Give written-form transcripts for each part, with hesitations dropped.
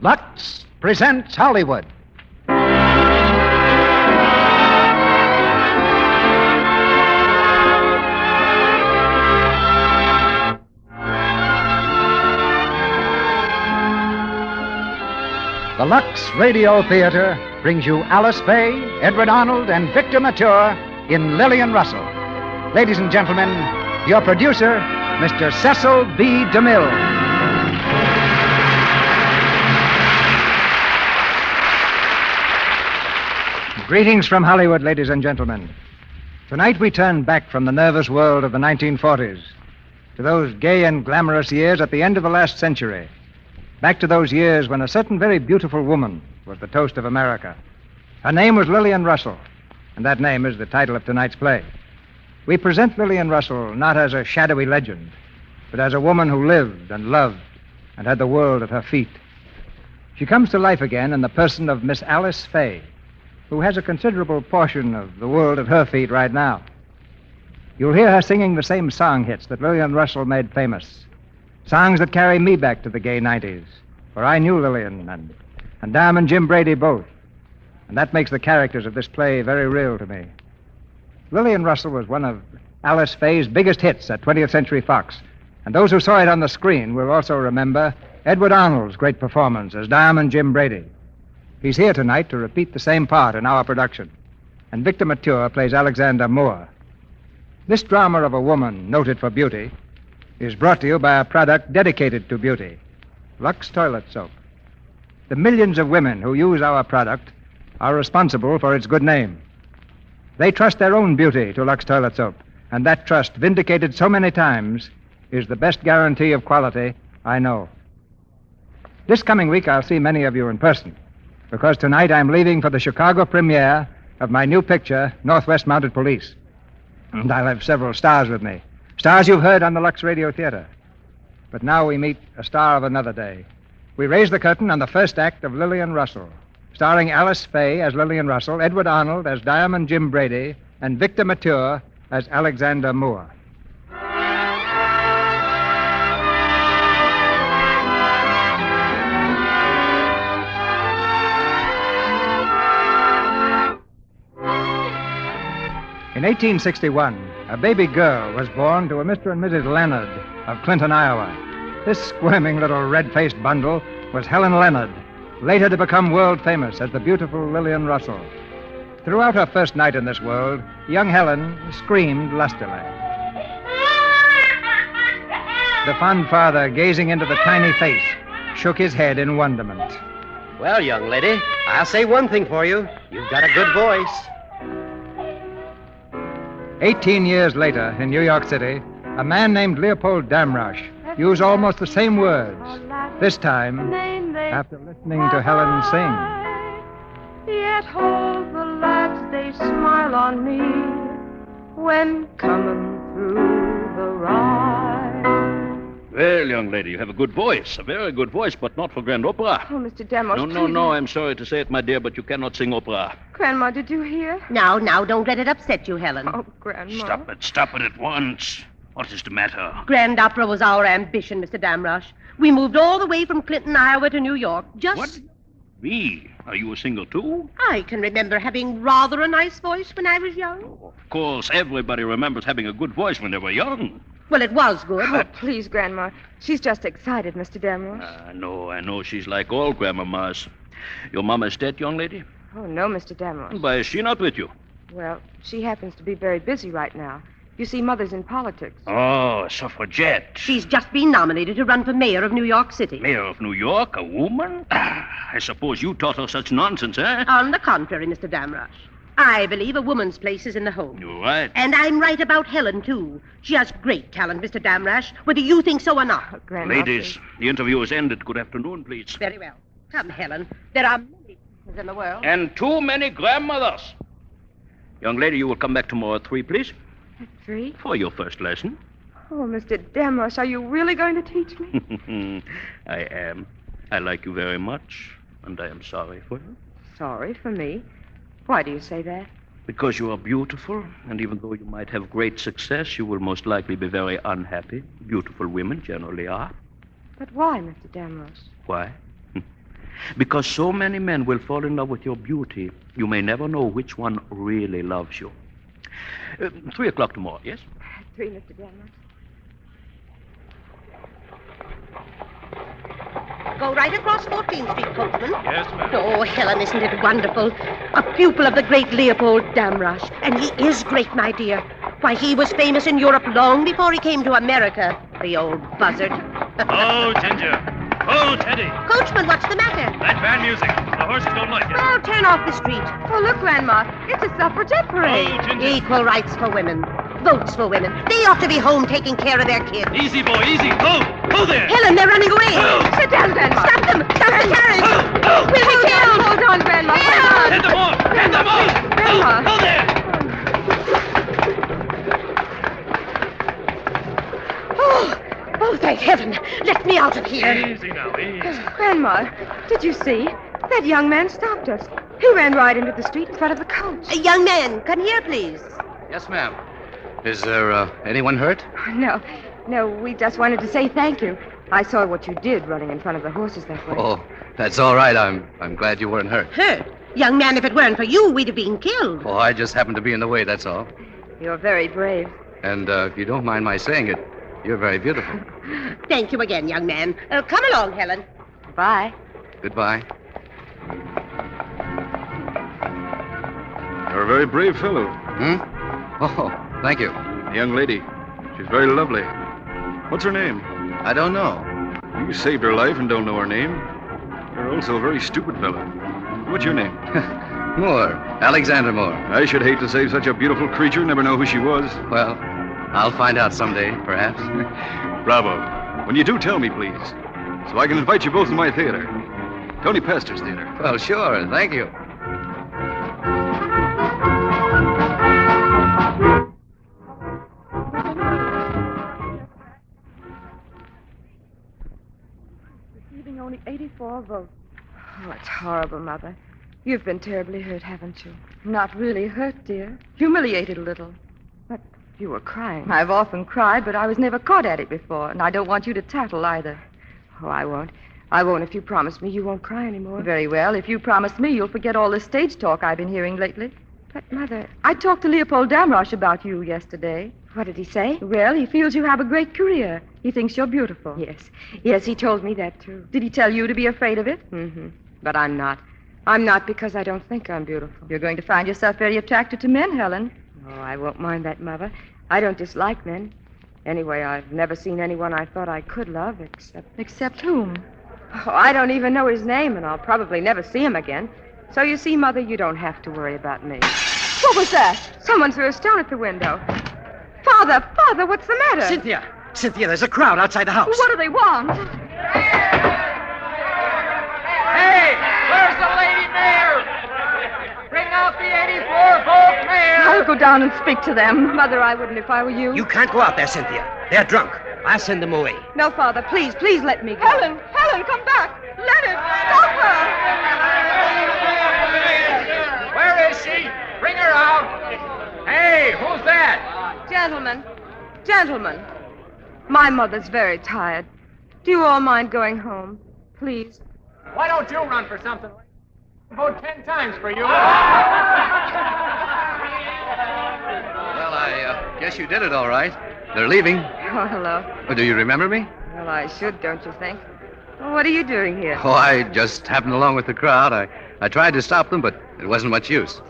Lux presents Hollywood. The Lux Radio Theater brings you Alice Faye, Edward Arnold, and Victor Mature in Lillian Russell. Ladies and gentlemen, your producer, Mr. Cecil B. DeMille. Greetings from Hollywood, ladies and gentlemen. Tonight we turn back from the nervous world of the 1940s to those gay and glamorous years at the end of the last century. Back to those years when a certain very beautiful woman was the toast of America. Her name was Lillian Russell, and that name is the title of tonight's play. We present Lillian Russell not as a shadowy legend, but as a woman who lived and loved and had the world at her feet. She comes to life again in the person of Miss Alice Faye, who has a considerable portion of the world at her feet right now. You'll hear her singing the same song hits that Lillian Russell made famous. Songs that carry me back to the gay 90s, where I knew Lillian and Diamond Jim Brady both. And that makes the characters of this play very real to me. Lillian Russell was one of Alice Faye's biggest hits at 20th Century Fox. And those who saw it on the screen will also remember Edward Arnold's great performance as Diamond Jim Brady. He's here tonight to repeat the same part in our production. And Victor Mature plays Alexander Moore. This drama of a woman noted for beauty is brought to you by a product dedicated to beauty, Lux Toilet Soap. The millions of women who use our product are responsible for its good name. They trust their own beauty to Lux Toilet Soap, and that trust, vindicated so many times, is the best guarantee of quality I know. This coming week, I'll see many of you in person, because tonight I'm leaving for the Chicago premiere of my new picture, Northwest Mounted Police. And I'll have several stars with me. Stars you've heard on the Lux Radio Theater. But now we meet a star of another day. We raise the curtain on the first act of Lillian Russell, starring Alice Faye as Lillian Russell, Edward Arnold as Diamond Jim Brady, and Victor Mature as Alexander Moore. In 1861, a baby girl was born to a Mr. and Mrs. Leonard of Clinton, Iowa. This squirming little red-faced bundle was Helen Leonard, later to become world famous as the beautiful Lillian Russell. Throughout her first night in this world, young Helen screamed lustily. The fond father, gazing into the tiny face, shook his head in wonderment. Well, young lady, I'll say one thing for you. You've got a good voice. 18 years later, in New York City, a man named Leopold Damrosch used almost the same words, this time after listening to Helen sing. Yet hold the lads, they smile on me when coming through the ride. Well, young lady, you have a good voice, a very good voice, but not for grand opera. Oh, Mr. Demos, No, I'm sorry to say it, my dear, but you cannot sing opera. Grandma, did you hear? Now, don't let it upset you, Helen. Oh, Grandma. Stop it at once. What is the matter? Grand opera was our ambition, Mr. Damrosch. We moved all the way from Clinton, Iowa to New York. What? Me? Are you a singer, too? I can remember having rather a nice voice when I was young. Oh, of course, everybody remembers having a good voice when they were young. Well, it was good. Oh, please, Grandma. She's just excited, Mr. Demos. I know. She's like all grandmamas. Your mama is dead, young lady? Oh, no, Mr. Demos. Why is she not with you? Well, she happens to be very busy right now. You see, Mother's in politics. Oh, suffragette. She's just been nominated to run for mayor of New York City. Mayor of New York? A woman? I suppose you taught her such nonsense, eh? On the contrary, Mr. Damrosch. I believe a woman's place is in the home. You're right. And I'm right about Helen, too. She has great talent, Mr. Damrosch, whether you think so or not. Oh, Grandma, Ladies, please. the interview is ended. Good afternoon, please. Very well. Come, Helen. There are many things in the world. And too many grandmothers. Young lady, you will come back tomorrow at 3, please. At 3? For your first lesson. Oh, Mr. Demos, are you really going to teach me? I am. I like you very much, and I am sorry for you. Sorry for me. Why do you say that? Because you are beautiful, and even though you might have great success, you will most likely be very unhappy. Beautiful women generally are. But why, Mr. Damos? Why? Because so many men will fall in love with your beauty, you may never know which one really loves you. 3 o'clock tomorrow, yes? 3, Mr. Danvers. Go right across 14th Street, coachman. Yes, ma'am. Oh, Helen, isn't it wonderful? A pupil of the great Leopold Damrosch. And he is great, my dear. Why, he was famous in Europe long before he came to America. The old buzzard. Oh, Ginger. Oh, Teddy. Coachman, what's the matter? That band music. The horses don't like it. Well, turn off the street. Oh, look, Grandma. It's a suffragette parade. Oh, Ginger. Equal rights for women. Votes for women. They ought to be home taking care of their kids. Easy, boy, easy. Ho! Ho there! Helen, they're running away. Sit down, Grandma. Stop them! Stop the carriage! Ho! We'll be killed! Hold on, Grandma. Helen! Hold on. Head them off! Head them off! Grandma. Ho there! Oh, thank heaven. Let me out of here. Easy now, easy. Grandma, did you see? That young man stopped us. He ran right into the street in front of the coach. Young man, come here, please. Yes, ma'am. Is there anyone hurt? No, we just wanted to say thank you. I saw what you did running in front of the horses that way. Oh, that's all right. I'm glad you weren't hurt. Hurt? Young man, if it weren't for you, we'd have been killed. Oh, I just happened to be in the way, that's all. You're very brave. And if you don't mind my saying it, you're very beautiful. Thank you again, young man. Come along, Helen. Bye. Goodbye. You're a very brave fellow. Oh, thank you. The young lady. She's very lovely. What's her name? I don't know. You saved her life and don't know her name. You're also a very stupid fellow. What's your name? Moore. Alexander Moore. I should hate to save such a beautiful creature and never know who she was. Well, I'll find out someday, perhaps. Bravo. When you do, tell me, please. So I can invite you both to my theater. Tony Pastor's theater. Well, sure. Thank you. Receiving only 84 votes. Oh, it's horrible, Mother. You've been terribly hurt, haven't you? Not really hurt, dear. Humiliated a little. But you were crying. I've often cried, but I was never caught at it before, and I don't want you to tattle either. Oh, I won't. I won't if you promise me you won't cry anymore. Very well. If you promise me, you'll forget all this stage talk I've been hearing lately. But, Mother, I talked to Leopold Damrosch about you yesterday. What did he say? Well, he feels you have a great career. He thinks you're beautiful. Yes, he told me that, too. Did he tell you to be afraid of it? Mm-hmm. But I'm not. I'm not because I don't think I'm beautiful. You're going to find yourself very attracted to men, Helen. Oh, I won't mind that, Mother. I don't dislike men. Anyway, I've never seen anyone I thought I could love except... Except whom? Oh, I don't even know his name, and I'll probably never see him again. So you see, Mother, you don't have to worry about me. What was that? Someone threw a stone at the window. Father, what's the matter? Cynthia, there's a crowd outside the house. What do they want? Hey, where's the lady mayor? Bring out the 84-vote mayor. I'll go down and speak to them. Mother, I wouldn't if I were you. You can't go out there, Cynthia. They're drunk. I'll send them away. No, Father, please let me go. Helen, come back. Leonard, stop her. Where is she? Bring her out. Hey, who's that? Gentlemen. My mother's very tired. Do you all mind going home? Please. Why don't you run for something? Vote 10 times for you. Well, I guess you did it all right. They're leaving. Oh, hello. Oh, do you remember me? Well, I should, don't you think? Well, what are you doing here? Oh, I just happened along with the crowd. I tried to stop them, but it wasn't much use.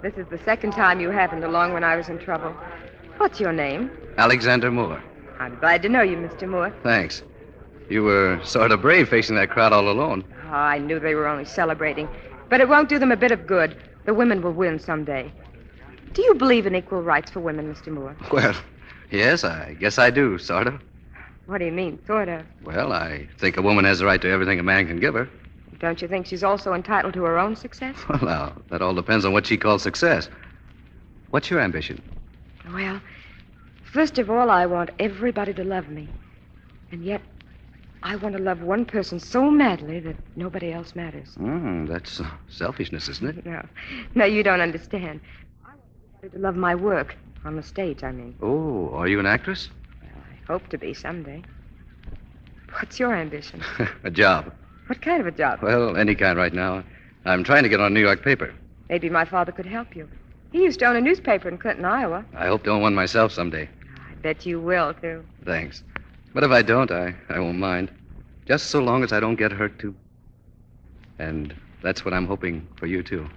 This is the second time you happened along when I was in trouble. What's your name? Alexander Moore. I'm glad to know you, Mr. Moore. Thanks. You were sort of brave facing that crowd all alone. Oh, I knew they were only celebrating. But it won't do them a bit of good. The women will win someday. Do you believe in equal rights for women, Mr. Moore? Well, yes, I guess I do, sort of. What do you mean, sort of? Well, I think a woman has the right to everything a man can give her. Don't you think she's also entitled to her own success? Well, now, that all depends on what she calls success. What's your ambition? Well, first of all, I want everybody to love me. And yet, I want to love one person so madly that nobody else matters. That's selfishness, isn't it? No, you don't understand. I want everybody to love my work. On the stage, I mean. Oh, are you an actress? Well, I hope to be someday. What's your ambition? A job. What kind of a job? Well, any kind right now. I'm trying to get on a New York paper. Maybe my father could help you. He used to own a newspaper in Clinton, Iowa. I hope to own one myself someday. I bet you will, too. Thanks. But if I don't, I won't mind. Just so long as I don't get hurt, too. And that's what I'm hoping for you, too.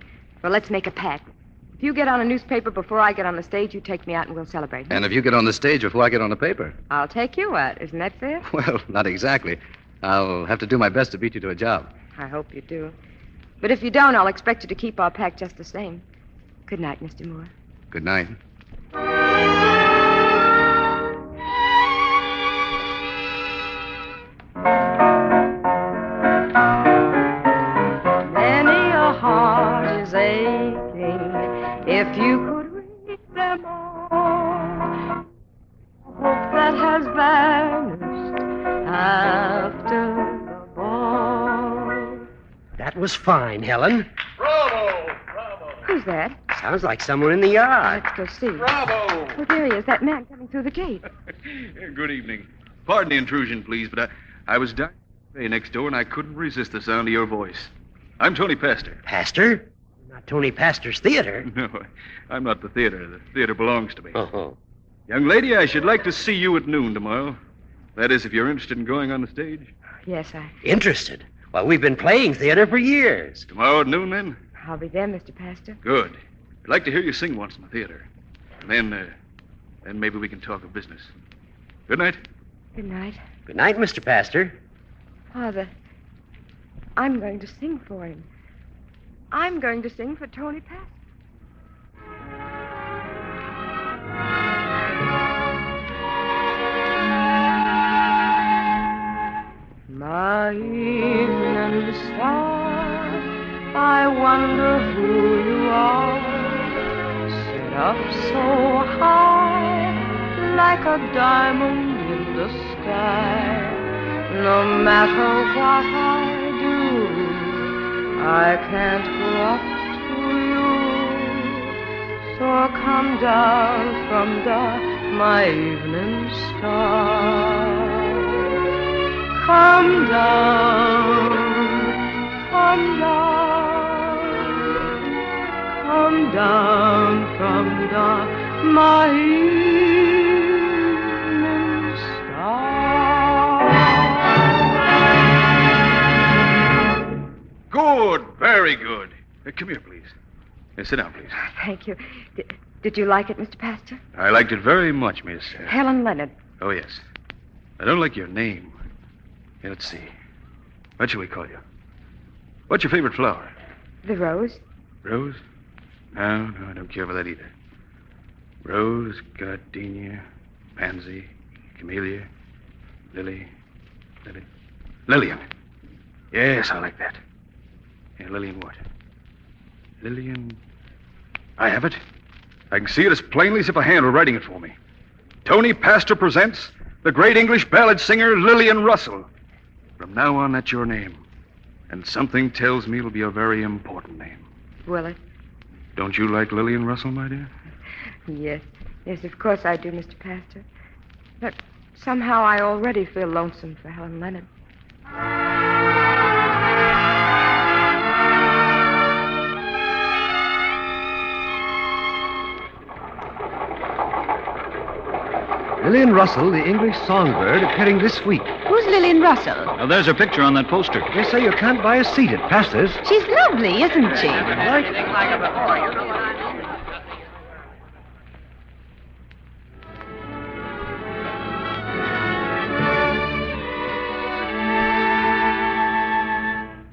Well, let's make a pact. If you get on a newspaper before I get on the stage, you take me out and we'll celebrate. And if you get on the stage before I get on the paper? I'll take you out. Isn't that fair? Well, not exactly. I'll have to do my best to beat you to a job. I hope you do. But if you don't, I'll expect you to keep our pact just the same. Good night, Mr. Moore. Good night. Many a heart is aching if you could read them all. Hope that has vanished after the ball. That was fine, Helen. Bravo! Bravo! Who's that? Sounds like someone in the yard. Let's go see. Bravo! Oh, there he is, that man coming through the gate. Good evening. Pardon the intrusion, please, but I was down Faye next door, and I couldn't resist the sound of your voice. I'm Tony Pastor. Pastor? Not Tony Pastor's theater. No, I'm not the theater. The theater belongs to me. Oh. Young lady, I should like to see you at noon tomorrow. That is, if you're interested in going on the stage. Yes, Interested? Well, we've been playing theater for years. Tomorrow at noon, then? I'll be there, Mr. Pastor. Good. I'd like to hear you sing once in the theater. And then maybe we can talk of business. Good night. Good night. Good night, Mr. Pastor. Father, I'm going to sing for him. I'm going to sing for Tony Pastor. My evening star, I wonder who you are. Sit up so high, like a diamond in the sky. No matter what I do, I can't go up to you. So come down from my evening star. Come down, come down, come down from my evening star. Good. Very good. Come here, please. Sit down, please. Thank you. Did you like it, Mr. Pastor? I liked it very much, Miss. Helen Leonard. Oh, yes. I don't like your name. Here, let's see. What shall we call you? What's your favorite flower? The rose. Rose? No, I don't care for that either. Rose, gardenia, pansy, camellia, Lillian. Yes, I like that. Yeah, Lillian what? Lillian... I have it. I can see it as plainly as if a hand were writing it for me. Tony Pastor presents the great English ballad singer Lillian Russell. From now on, that's your name. And something tells me it'll be a very important name. Will it? Don't you like Lillian Russell, my dear? Yes. Yes, of course I do, Mr. Pastor. But somehow I already feel lonesome for Helen Leonard. Lillian Russell, the English songbird, appearing this week. Who's Lillian Russell? Now, there's her picture on that poster. They say you can't buy a seat at Pastor's. She's lovely, isn't she?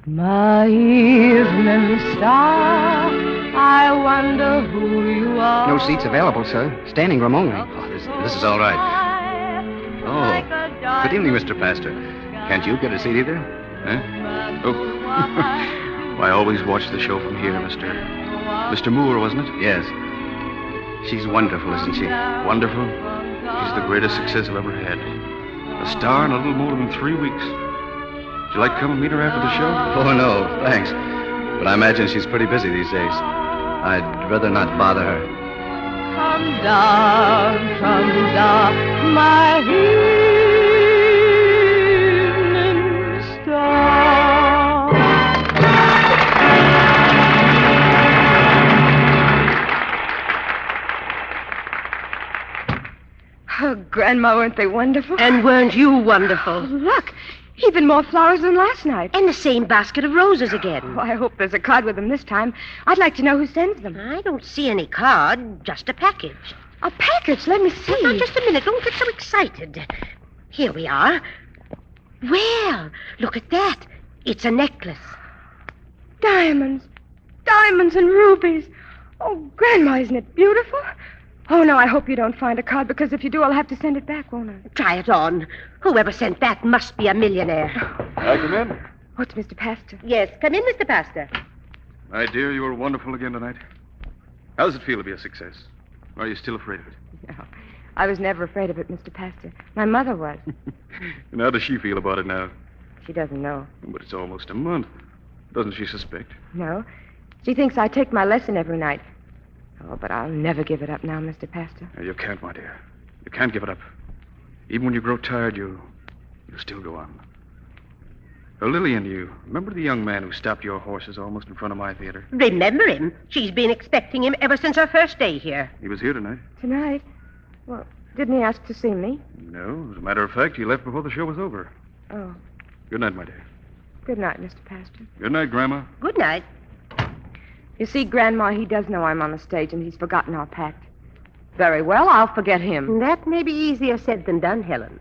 My evening star, I wonder who you are. No seats available, sir. Standing room only. Oh, this is all right. Oh, good evening, Mr. Pastor. Can't you get a seat either? Huh? Oh. Well, I always watch the show from here, Mr. Moore, wasn't it? Yes. She's wonderful, isn't she? Wonderful? She's the greatest success I've ever had. A star in a little more than 3 weeks. Would you like to come and meet her after the show? Oh, no, thanks. But I imagine she's pretty busy these days. I'd rather not bother her. Come down, my evening star. Grandma, weren't they wonderful? And weren't you wonderful? Look, even more flowers than last night. And the same basket of roses again. Oh, I hope there's a card with them this time. I'd like to know who sends them. I don't see any card, just a package. A package? Let me see. Now, just a minute. Don't get so excited. Here we are. Well, look at that. It's a necklace. Diamonds. Diamonds and rubies. Oh, Grandma, isn't it beautiful? Oh, no, I hope you don't find a card, because if you do, I'll have to send it back, won't I? Try it on. Whoever sent that must be a millionaire. I come in? What's Mr. Pastor? Yes, come in, Mr. Pastor. My dear, you were wonderful again tonight. How does it feel to be a success? Or are you still afraid of it? No, I was never afraid of it, Mr. Pastor. My mother was. And how does she feel about it now? She doesn't know. But it's almost a month. Doesn't she suspect? No. She thinks I take my lesson every night. Oh, but I'll never give it up now, Mr. Pastor. You can't, my dear. You can't give it up. Even when you grow tired, you still go on. Oh, Lillian, you remember the young man who stopped your horses almost in front of my theater? Remember him? She's been expecting him ever since her first day here. He was here tonight. Tonight? Well, didn't he ask to see me? No, as a matter of fact, he left before the show was over. Oh. Good night, my dear. Good night, Mr. Pastor. Good night, Grandma. Good night. You see, Grandma, he does know I'm on the stage, and he's forgotten our pact. Very well, I'll forget him. That may be easier said than done, Helen.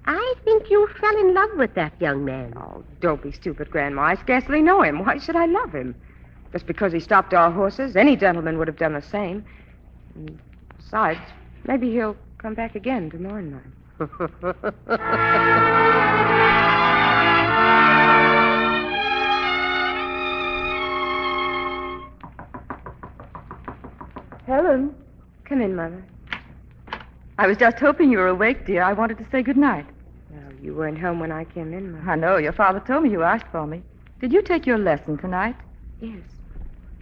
I think you fell in love with that young man. Oh, don't be stupid, Grandma. I scarcely know him. Why should I love him? Just because he stopped our horses, any gentleman would have done the same. And besides, maybe he'll come back again tomorrow night. Helen. Come in, Mother. I was just hoping you were awake, dear. I wanted to say good night. Well, you weren't home when I came in, Mother. I know. Your father told me you asked for me. Did you take your lesson tonight? Yes.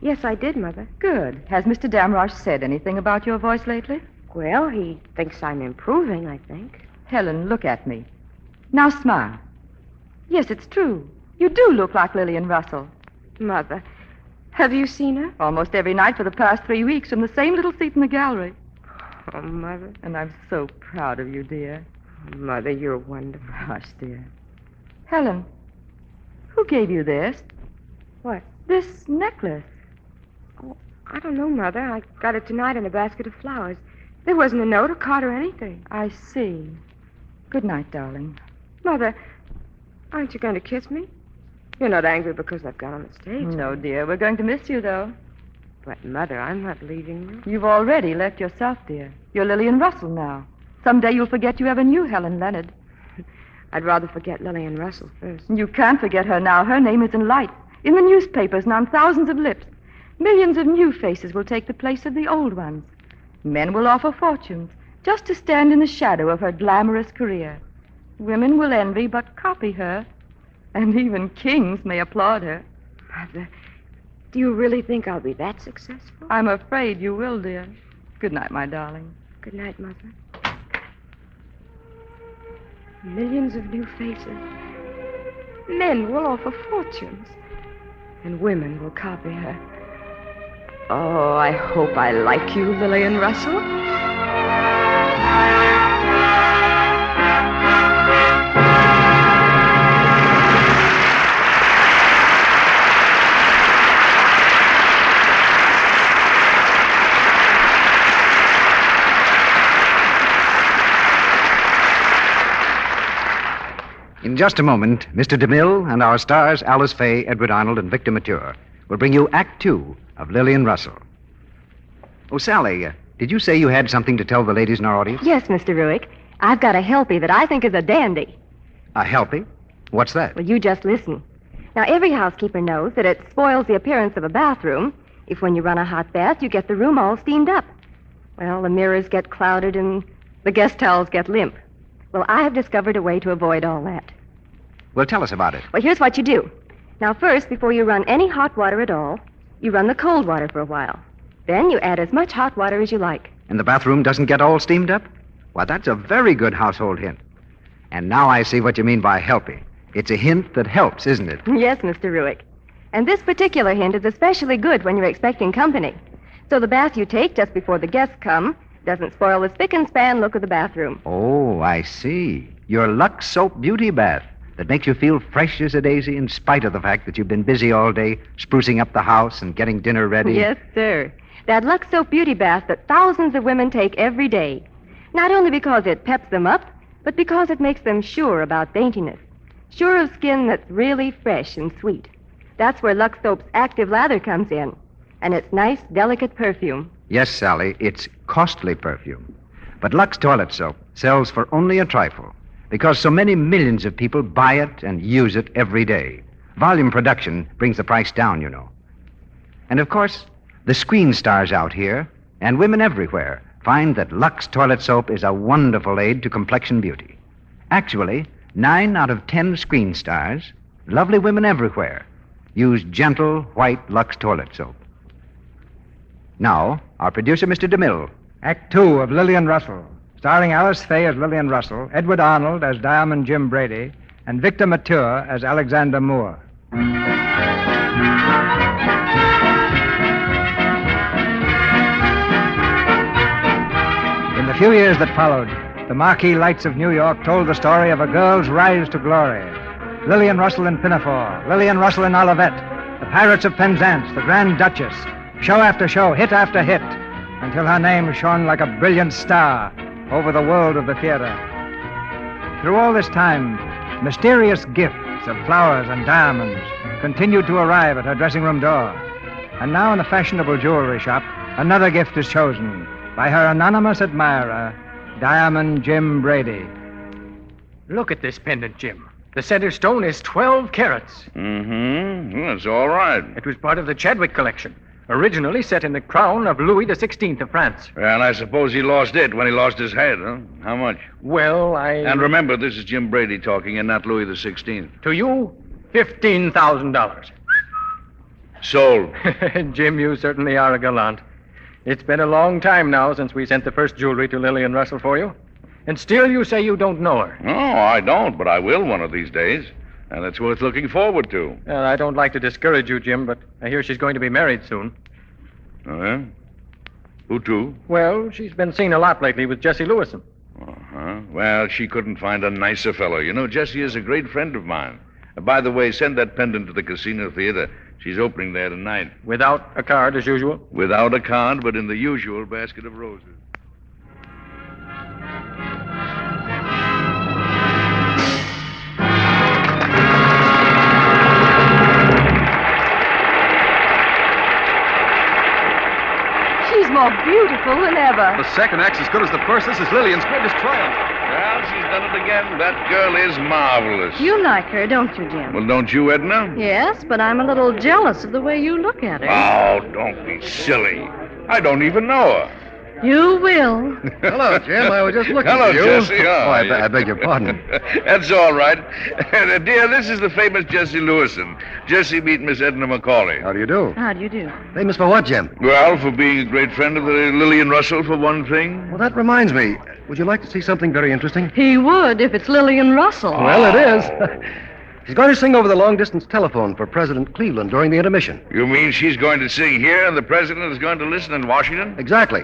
Yes, I did, Mother. Good. Has Mr. Damrosch said anything about your voice lately? Well, he thinks I'm improving, I think. Helen, look at me. Now smile. Yes, it's true. You do look like Lillian Russell. Mother, have you seen her? Almost every night for the past 3 weeks from the same little seat in the gallery. Oh, Mother. And I'm so proud of you, dear. Oh, Mother, you're wonderful. Hush, dear. Helen, who gave you this? What? This necklace. Oh, I don't know, Mother. I got it tonight in a basket of flowers. There wasn't a note or card or anything. I see. Good night, darling. Mother, aren't you going to kiss me? You're not angry because I've gone on the stage. No, dear. We're going to miss you, though. But, Mother, I'm not leaving you. You've already left yourself, dear. You're Lillian Russell now. Someday you'll forget you ever knew Helen Leonard. I'd rather forget Lillian Russell first. You can't forget her now. Her name is in lights, in the newspapers, and on thousands of lips. Millions of new faces will take the place of the old ones. Men will offer fortunes just to stand in the shadow of her glamorous career. Women will envy but copy her. And even kings may applaud her. Mother, do you really think I'll be that successful? I'm afraid you will, dear. Good night, my darling. Good night, Mother. Millions of new faces. Men will offer fortunes. And women will copy her. Oh, I hope I like you, Lillian Russell. In just a moment, Mr. DeMille and our stars, Alice Faye, Edward Arnold, and Victor Mature, will bring you Act Two of Lillian Russell. Oh, Sally, did you say you had something to tell the ladies in our audience? Yes, Mr. Ruick. I've got a helpie that I think is a dandy. A helpie? What's that? Well, you just listen. Now, every housekeeper knows that it spoils the appearance of a bathroom if when you run a hot bath, you get the room all steamed up. Well, the mirrors get clouded and the guest towels get limp. Well, I have discovered a way to avoid all that. Well, tell us about it. Well, here's what you do. Now, first, before you run any hot water at all, you run the cold water for a while. Then you add as much hot water as you like. And the bathroom doesn't get all steamed up? Why, that's a very good household hint. And now I see what you mean by helping. It's a hint that helps, isn't it? Yes, Mr. Ruick. And this particular hint is especially good when you're expecting company. So the bath you take just before the guests come, Doesn't spoil the spick and span look of the bathroom. Oh, I see. Your Lux Soap Beauty Bath that makes you feel fresh as a daisy in spite of the fact that you've been busy all day sprucing up the house and getting dinner ready. Yes, sir. That Lux Soap Beauty Bath that thousands of women take every day. Not only because it peps them up, but because it makes them sure about daintiness. Sure of skin that's really fresh and sweet. That's where Lux Soap's active lather comes in. And its nice, delicate perfume. Yes, Sally, it's costly perfume. But Lux Toilet Soap sells for only a trifle because so many millions of people buy it and use it every day. Volume production brings the price down, you know. And of course, the screen stars out here and women everywhere find that Lux Toilet Soap is a wonderful aid to complexion beauty. Actually, 9 out of 10 screen stars, lovely women everywhere, use gentle, white Lux Toilet Soap. Now, our producer, Mr. DeMille. Act 2 of Lillian Russell, starring Alice Faye as Lillian Russell, Edward Arnold as Diamond Jim Brady, and Victor Mature as Alexander Moore. In the few years that followed, the marquee lights of New York told the story of a girl's rise to glory. Lillian Russell in Pinafore, Lillian Russell in Olivet, the Pirates of Penzance, the Grand Duchess, show after show, hit after hit, until her name shone like a brilliant star over the world of the theater. Through all this time, mysterious gifts of flowers and diamonds continued to arrive at her dressing room door. And now in a fashionable jewelry shop, another gift is chosen by her anonymous admirer, Diamond Jim Brady. Look at this pendant, Jim. The center stone is 12 carats. Mm-hmm. That's all right. It was part of the Chadwick collection, originally set in the crown of Louis XVI of France. Well, I suppose he lost it when he lost his head, huh? How much? Well, And remember, this is Jim Brady talking and not Louis XVI. To you, $15,000. Sold. Jim, you certainly are a gallant. It's been a long time now since we sent the first jewelry to Lillian Russell for you. And still you say you don't know her. No, I don't, but I will one of these days. And it's worth looking forward to. Well, I don't like to discourage you, Jim, but I hear she's going to be married soon. Oh, yeah? Who to? Well, she's been seen a lot lately with Jesse Lewison. Uh-huh. Well, she couldn't find a nicer fellow. You know, Jesse is a great friend of mine. By the way, send that pendant to the Casino Theater. She's opening there tonight. Without a card, as usual? Without a card, but in the usual basket of roses. She's more beautiful than ever. The second act's as good as the first. This is Lillian's greatest triumph. Well, she's done it again. That girl is marvelous. You like her, don't you, Jim? Well, don't you, Edna? Yes, but I'm a little jealous of the way you look at her. Oh, don't be silly. I don't even know her. You will. Hello, Jim. I was just looking Hello, for you. Jesse. I beg your pardon. That's all right. Dear, this is the famous Jesse Lewison. Jesse, meet Miss Edna Macaulay. How do you do? How do you do? Famous for what, Jim? Well, for being a great friend of the Lillian Russell, for one thing. Well, that reminds me. Would you like to see something very interesting? He would if it's Lillian Russell. Well, it is. She's going to sing over the long-distance telephone for President Cleveland during the intermission. You mean she's going to sing here and the president is going to listen in Washington? Exactly.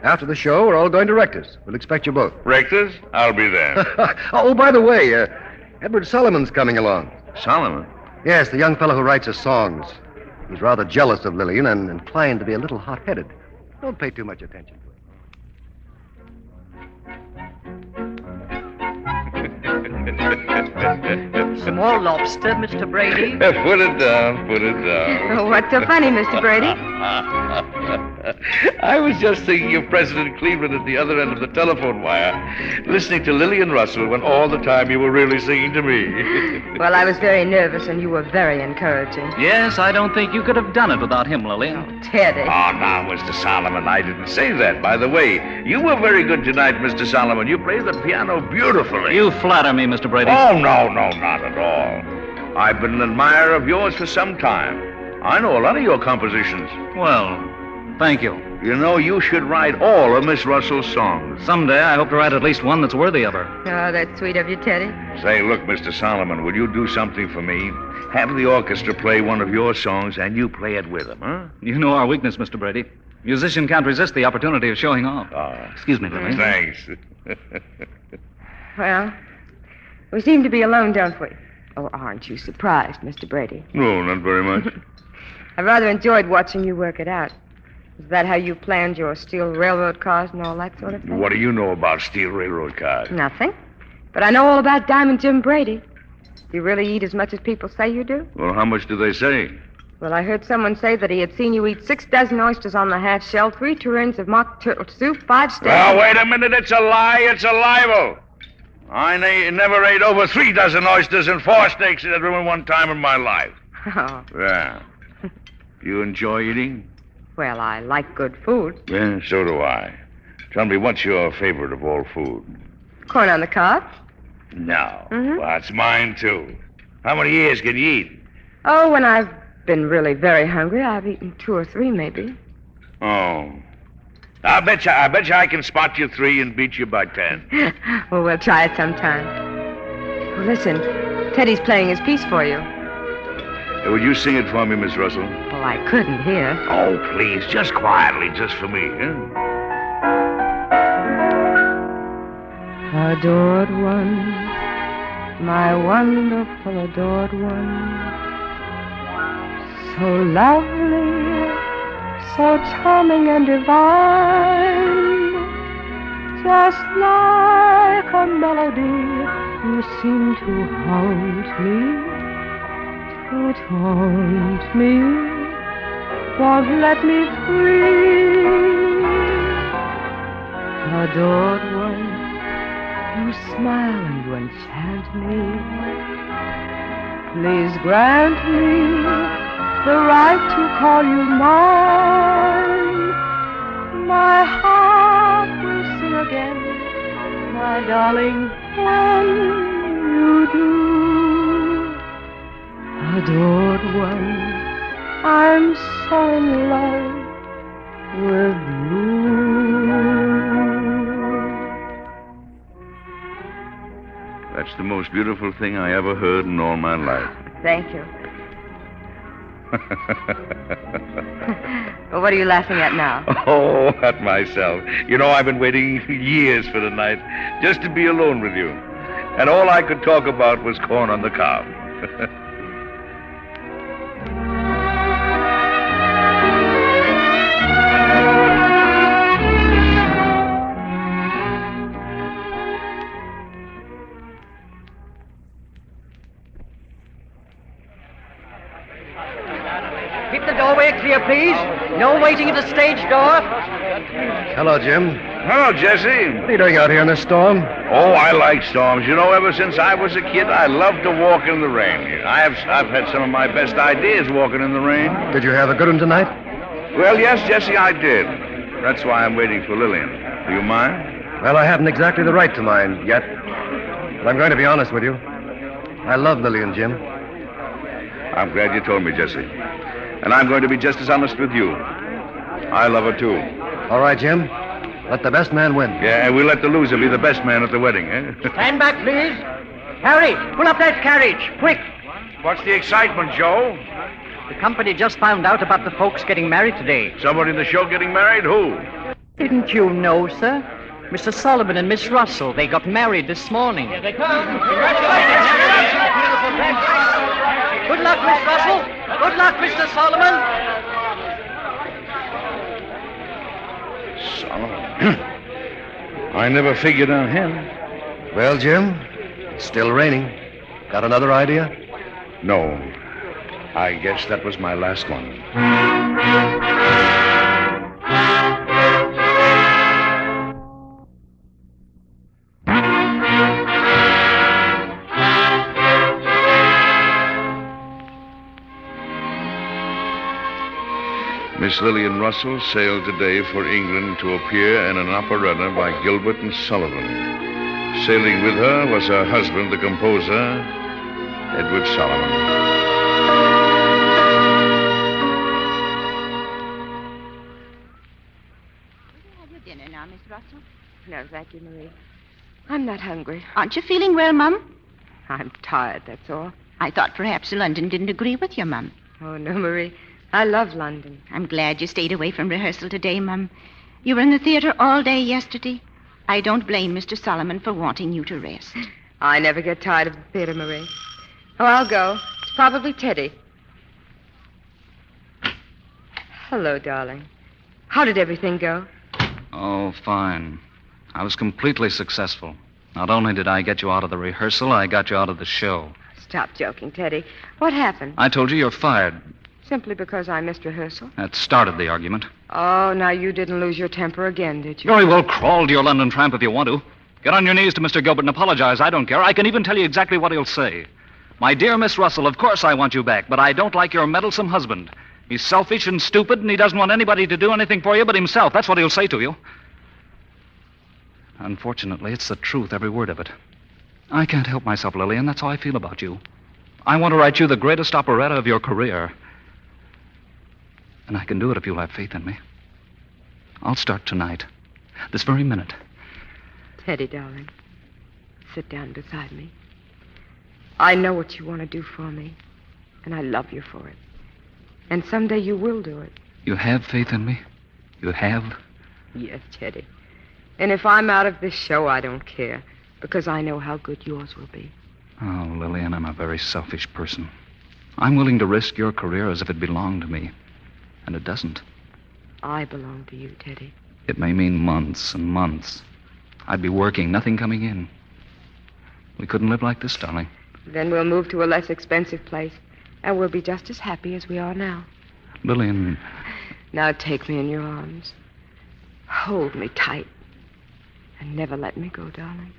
After the show, we're all going to Rector's. We'll expect you both. Rector's? I'll be there. Oh, by the way, Edward Solomon's coming along. Solomon? Yes, the young fellow who writes his songs. He's rather jealous of Lillian and inclined to be a little hot-headed. Don't pay too much attention to it. Some more lobster, Mr. Brady? Put it down, put it down. Oh, what's so funny, Mr. Brady? I was just thinking of President Cleveland at the other end of the telephone wire, listening to Lillian Russell when all the time you were really singing to me. Well, I was very nervous, and you were very encouraging. Yes, I don't think you could have done it without him, Lillian. Teddy. Oh, now, Mr. Solomon, I didn't say that. By the way, you were very good tonight, Mr. Solomon. You played the piano beautifully. You flatter me, Mr. Brady. Oh, no, not at all. I've been an admirer of yours for some time. I know a lot of your compositions. Well, thank you. You know, you should write all of Miss Russell's songs. Someday I hope to write at least one that's worthy of her. Oh, that's sweet of you, Teddy. Say, look, Mr. Solomon, will you do something for me? Have the orchestra play one of your songs, and you play it with them, huh? You know our weakness, Mr. Brady. Musician can't resist the opportunity of showing off. Excuse me, Lily. Thanks. Well, we seem to be alone, don't we? Oh, aren't you surprised, Mr. Brady? No, not very much. I rather enjoyed watching you work it out. Is that how you planned your steel railroad cars and all that sort of thing? What do you know about steel railroad cars? Nothing. But I know all about Diamond Jim Brady. Do you really eat as much as people say you do? Well, how much do they say? Well, I heard someone say that he had seen you eat 6 dozen oysters on the half shell, 3 tureens of mock turtle soup, 5 steaks. Well, wait a minute. It's a lie. It's a libel. I never ate over 3 dozen oysters and 4 steaks at one time in my life. Oh. Yeah. You enjoy eating? Well, I like good food. Yeah, so do I. Tell me, what's your favorite of all food? Corn on the cob. No. Mhm. Well, that's mine, too. How many years can you eat? Oh, when I've been really very hungry, I've eaten 2 or 3, maybe. Oh. I bet you I can spot you 3 and beat you by 10. Well, we'll try it sometime. Well, listen, Teddy's playing his piece for you. Would you sing it for me, Miss Russell? Well, I couldn't hear. Oh, please, just quietly, just for me, huh? Adored one, my wonderful adored one, so lovely, so charming and divine, just like a melody, you seem to haunt me, to taunt me, won't let me free. Adored one, you smile and you enchant me. Please grant me the right to call you mine. My heart will sing again, my darling, when you do. Adored one, I'm so in love with you. That's the most beautiful thing I ever heard in all my life. Thank you. Well, what are you laughing at now? Oh, at myself. You know, I've been waiting years for the night just to be alone with you. And all I could talk about was corn on the cob. Keep the doorway clear, please. No waiting at the stage door. Hello, Jim. Hello, Jesse. What are you doing out here in this storm? Oh, I like storms. You know, ever since I was a kid, I loved to walk in the rain. I've had some of my best ideas walking in the rain. Did you have a good one tonight? Well, yes, Jesse, I did. That's why I'm waiting for Lillian. Do you mind? Well, I haven't exactly the right to mind yet. But I'm going to be honest with you. I love Lillian, Jim. I'm glad you told me, Jesse. And I'm going to be just as honest with you. I love her, too. All right, Jim. Let the best man win. Yeah, and we'll let the loser be the best man at the wedding, eh? Stand back, please. Harry, pull up that carriage, quick. What's the excitement, Joe? The company just found out about the folks getting married today. Somebody in the show getting married? Who? Didn't you know, sir? Mr. Solomon and Miss Russell, they got married this morning. Here they come. Good luck, Miss Russell. Good luck, Mr. Solomon. Solomon. I never figured on him. Well, Jim, it's still raining. Got another idea? No. I guess that was my last one. Miss Lillian Russell sailed today for England to appear in an operetta by Gilbert and Sullivan. Sailing with her was her husband, the composer, Edward Solomon. Dinner now, Miss Russell? No, thank you, Marie. I'm not hungry. Aren't you feeling well, Mum? I'm tired, that's all. I thought perhaps London didn't agree with you, Mum. Oh, no, Marie. I love London. I'm glad you stayed away from rehearsal today, Mum. You were in the theater all day yesterday. I don't blame Mr. Solomon for wanting you to rest. I never get tired of the theater, Marie. Oh, I'll go. It's probably Teddy. Hello, darling. How did everything go? Oh, fine. I was completely successful. Not only did I get you out of the rehearsal, I got you out of the show. Stop joking, Teddy. What happened? I told you you're fired. Simply because I missed rehearsal? That started the argument. Oh, now you didn't lose your temper again, did you? Very well, crawl to your London tramp if you want to. Get on your knees to Mr. Gilbert and apologize. I don't care. I can even tell you exactly what he'll say. My dear Miss Russell, of course I want you back, but I don't like your meddlesome husband. He's selfish and stupid, and he doesn't want anybody to do anything for you but himself. That's what he'll say to you. Unfortunately, it's the truth, every word of it. I can't help myself, Lillian. That's how I feel about you. I want to write you the greatest operetta of your career. And I can do it if you'll have faith in me. I'll start tonight. This very minute. Teddy, darling, sit down beside me. I know what you want to do for me, and I love you for it. And someday you will do it. You have faith in me? You have? Yes, Teddy. And if I'm out of this show, I don't care, because I know how good yours will be. Oh, Lillian, I'm a very selfish person. I'm willing to risk your career as if it belonged to me. And it doesn't. I belong to you, Teddy. It may mean months and months. I'd be working, nothing coming in. We couldn't live like this, darling. Then we'll move to a less expensive place, and we'll be just as happy as we are now. Lillian... Now take me in your arms. Hold me tight. And never let me go, darling.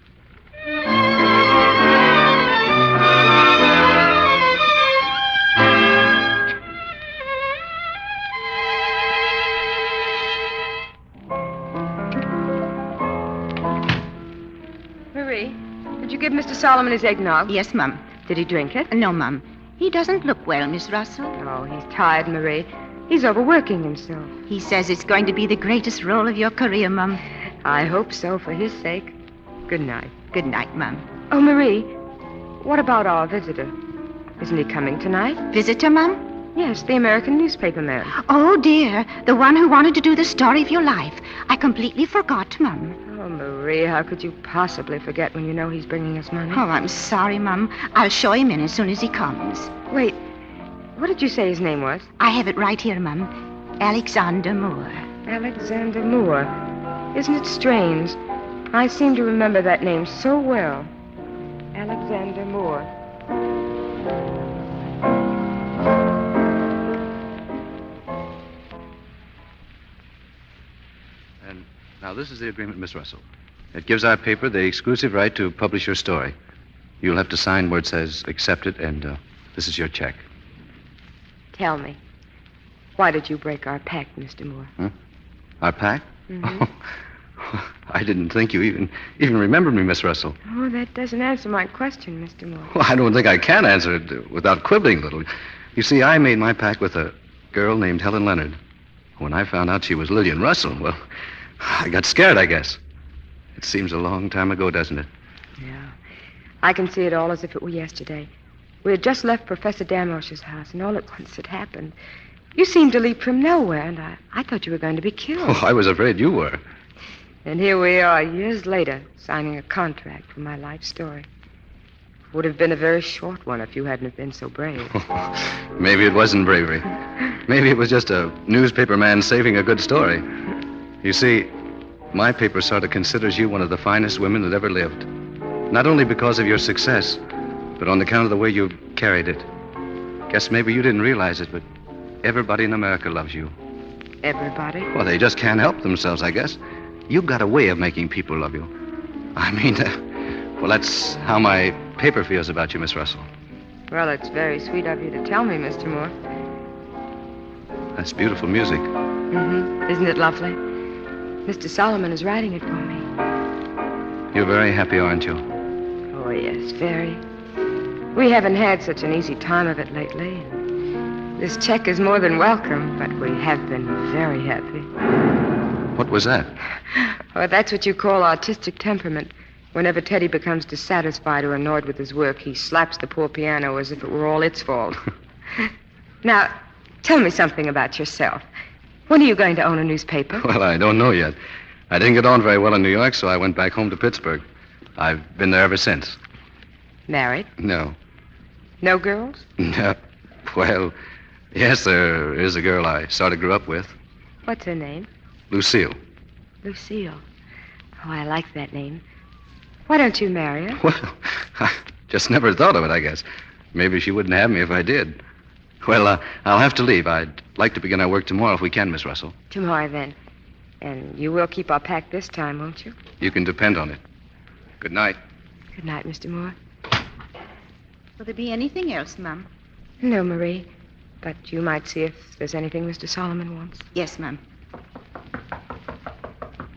Marie, did you give Mr. Solomon his eggnog? Yes, Mum. Did he drink it? No, Mum. He doesn't look well, Miss Russell. Oh, he's tired, Marie. He's overworking himself. He says it's going to be the greatest role of your career, Mum. I hope so, for his sake. Good night. Good night, Mum. Oh, Marie, what about our visitor? Isn't he coming tonight? Visitor, Mum? Yes, the American newspaper man. Oh, dear. The one who wanted to do the story of your life. I completely forgot, Mum. Oh, Marie, how could you possibly forget when you know he's bringing us money? Oh, I'm sorry, Mum. I'll show him in as soon as he comes. Wait, what did you say his name was? I have it right here, Mum. Alexander Moore. Alexander Moore. Isn't it strange? I seem to remember that name so well. Alexander Moore. And now this is the agreement, Miss Russell. It gives our paper the exclusive right to publish your story. You'll have to sign where it says accepted, and this is your check. Tell me, why did you break our pact, Mr. Moore? Huh? Our pact? Mm-hmm. Oh, I didn't think you even remembered me, Miss Russell. Oh, that doesn't answer my question, Mr. Moore. Well, I don't think I can answer it without quibbling a little. You see, I made my pact with a girl named Helen Leonard. When I found out she was Lillian Russell, well, I got scared, I guess. It seems a long time ago, doesn't it? Yeah. I can see it all as if it were yesterday. We had just left Professor Damrosch's house, and all at once it happened. You seemed to leap from nowhere, and I thought you were going to be killed. Oh, I was afraid you were. And here we are, years later, signing a contract for my life story. It would have been a very short one if you hadn't have been so brave. Maybe it wasn't bravery. Maybe it was just a newspaper man saving a good story. You see, my paper sort of considers you one of the finest women that ever lived. Not only because of your success, but on account of the way you carried it. Guess maybe you didn't realize it, but everybody in America loves you. Everybody? Well, they just can't help themselves, I guess. You've got a way of making people love you. I mean, well, that's how my paper feels about you, Miss Russell. Well, it's very sweet of you to tell me, Mr. Moore. That's beautiful music. Mm-hmm. Isn't it lovely? Mr. Solomon is writing it for me. You're very happy, aren't you? Oh, yes, very. We haven't had such an easy time of it lately. This check is more than welcome, but we have been very happy. What was that? Oh, that's what you call artistic temperament. Whenever Teddy becomes dissatisfied or annoyed with his work, he slaps the poor piano as if it were all its fault. Now, Tell me something about yourself. When are you going to own a newspaper? Well, I don't know yet. I didn't get on very well in New York, so I went back home to Pittsburgh. I've been there ever since. Married? No. No girls? No. Well, yes, there is a girl I sort of grew up with. What's her name? Lucille. Lucille. Oh, I like that name. Why don't you marry her? Well, I just never thought of it, I guess. Maybe she wouldn't have me if I did. Well, I'll have to leave. I'd like to begin our work tomorrow if we can, Miss Russell. Tomorrow, then. And you will keep our pack this time, won't you? You can depend on it. Good night. Good night, Mr. Moore. Will there be anything else, Mum? No, Marie. But you might see if there's anything Mr. Solomon wants. Yes, Mum.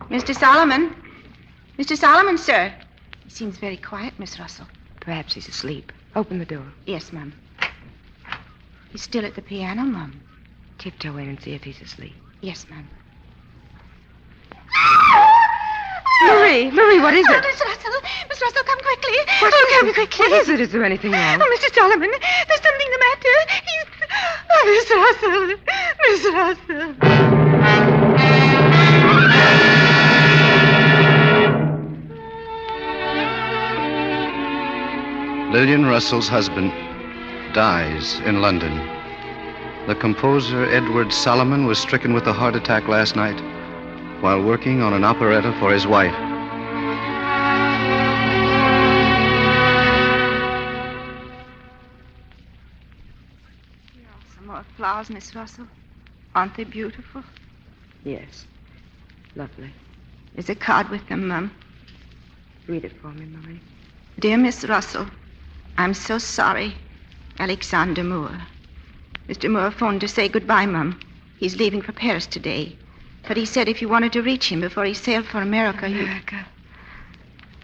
Mr. Solomon? Mr. Solomon, sir. He seems very quiet, Miss Russell. Perhaps he's asleep. Open the door. Yes, Mum. He's still at the piano, Mum. Tiptoe in and see if he's asleep. Yes, Mum. Marie, what is it? Miss Russell, come quickly. Come quickly. What is it? Is there anything wrong? Oh, Mr. Solomon, there's something the matter. Miss Russell. Lillian Russell's husband dies in London. The composer Edward Solomon was stricken with a heart attack last night while working on an operetta for his wife. Some more flowers, Miss Russell. Aren't they beautiful? Yes. Lovely. There's a card with them, Mum. Read it for me, Marie. Dear Miss Russell, I'm so sorry. Alexander Moore. Mr. Moore phoned to say goodbye, Mum. He's leaving for Paris today. But he said if you wanted to reach him before he sailed for America, America?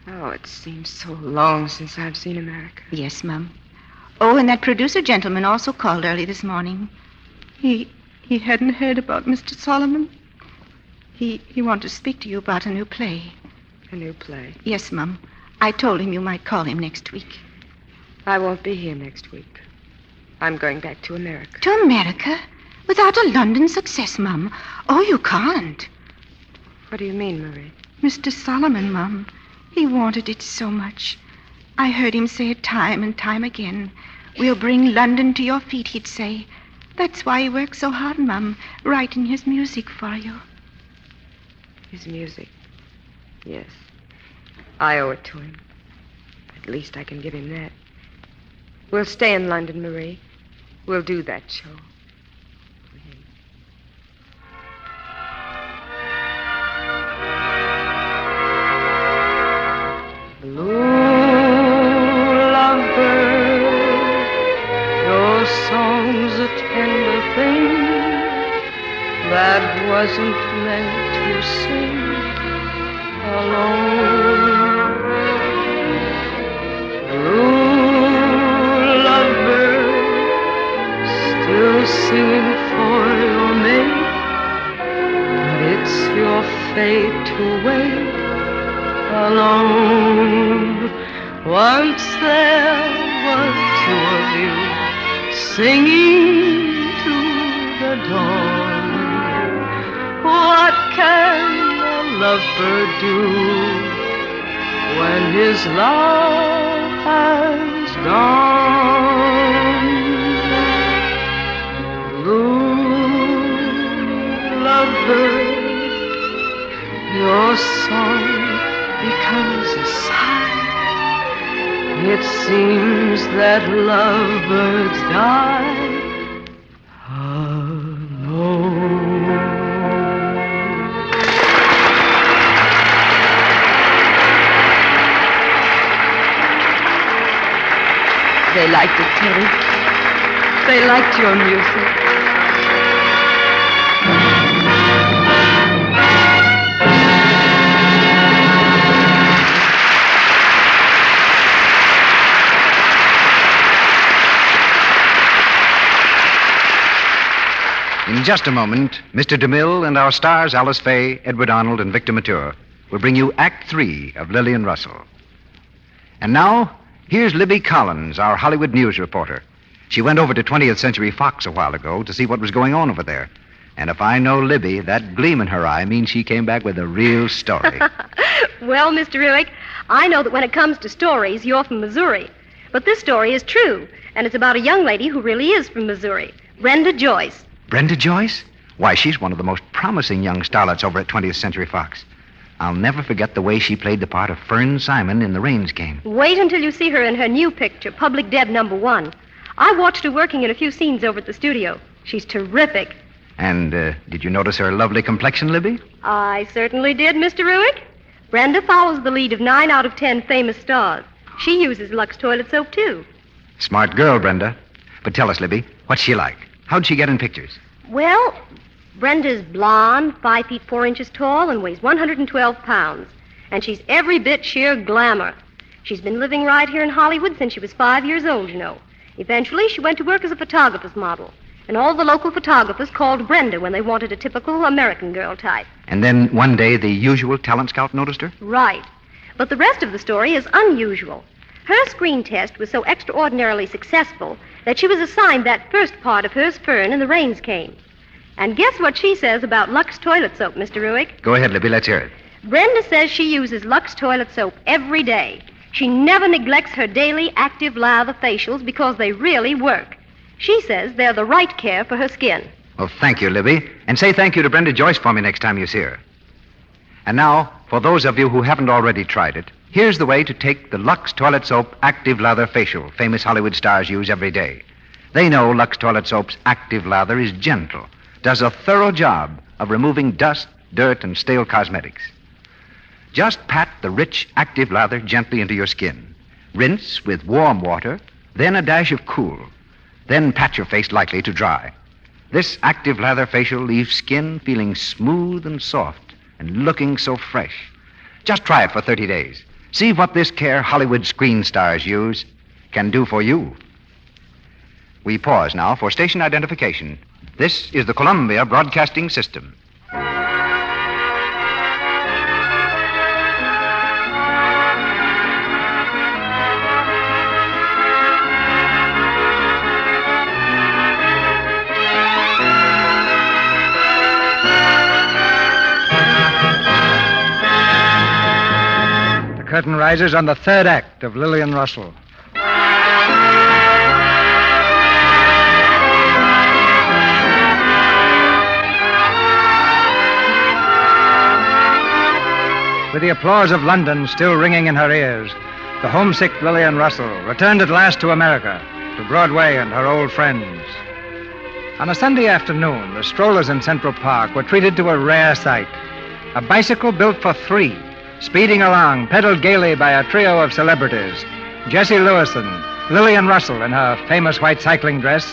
Oh, it seems so long since I've seen America. Yes, Mum. Oh, and that producer gentleman also called early this morning. He hadn't heard about Mr. Solomon. He wanted to speak to you about a new play. A new play? Yes, Mum. I told him you might call him next week. I won't be here next week. I'm going back to America. To America? Without a London success, Mum? Oh, you can't. What do you mean, Marie? Mr. Solomon, Mum. He wanted it so much. I heard him say it time and time again. We'll bring London to your feet, he'd say. That's why he works so hard, Mum, writing his music for you. His music? Yes. I owe it to him. At least I can give him that. We'll stay in London, Marie. We'll do that show. Blue lovebird, your song's a tender thing that wasn't meant to sing alone. Blue lovebird, still singing for your mate, but it's your fate to wait alone. Once there were two of you singing to the dawn. What can a lovebird do when his love has gone? Blue lovebird, your song becomes a sigh. It seems that lovebirds die alone. They liked it, Teddy. They liked your music. In just a moment, Mr. DeMille and our stars Alice Faye, Edward Arnold, and Victor Mature will bring you Act 3 of Lillian Russell. And now, here's Libby Collins, our Hollywood news reporter. She went over to 20th Century Fox a while ago to see what was going on over there. And if I know Libby, that gleam in her eye means she came back with a real story. Well, Mr. Ruick, I know that when it comes to stories, you're from Missouri. But this story is true, and it's about a young lady who really is from Missouri, Brenda Joyce. Brenda Joyce? Why, she's one of the most promising young starlets over at 20th Century Fox. I'll never forget the way she played the part of Fern Simon in the Rains game. Wait until you see her in her new picture, Public Deb #1. I watched her working in a few scenes over at the studio. She's terrific. And did you notice her lovely complexion, Libby? I certainly did, Mr. Ruick. Brenda follows the lead of 9 out of 10 famous stars. She uses Lux toilet soap, too. Smart girl, Brenda. But tell us, Libby, what's she like? How'd she get in pictures? Well, Brenda's blonde, 5 feet 4 inches tall, and weighs 112 pounds. And she's every bit sheer glamour. She's been living right here in Hollywood since she was 5 years old, you know. Eventually, she went to work as a photographer's model. And all the local photographers called Brenda when they wanted a typical American girl type. And then one day the usual talent scout noticed her? Right. But the rest of the story is unusual. Her screen test was so extraordinarily successful that she was assigned that first part of hers, Fern, and the Rains came. And guess what she says about Lux toilet soap, Mr. Ruick? Go ahead, Libby, let's hear it. Brenda says she uses Lux toilet soap every day. She never neglects her daily active lather facials because they really work. She says they're the right care for her skin. Well, thank you, Libby. And say thank you to Brenda Joyce for me next time you see her. And now, for those of you who haven't already tried it, here's the way to take the Lux Toilet Soap Active Lather Facial famous Hollywood stars use every day. They know Lux Toilet Soap's active lather is gentle, does a thorough job of removing dust, dirt, and stale cosmetics. Just pat the rich active lather gently into your skin. Rinse with warm water, then a dash of cool. Then pat your face lightly to dry. This active lather facial leaves skin feeling smooth and soft and looking so fresh. Just try it for 30 days. See what this care Hollywood screen stars use can do for you. We pause now for station identification. This is the Columbia Broadcasting System. The curtain rises on the third act of Lillian Russell. With the applause of London still ringing in her ears, the homesick Lillian Russell returned at last to America, to Broadway and her old friends. On a Sunday afternoon, the strollers in Central Park were treated to a rare sight. A bicycle built for 3, speeding along, pedaled gaily by a trio of celebrities. Jessie Lewison, Lillian Russell in her famous white cycling dress,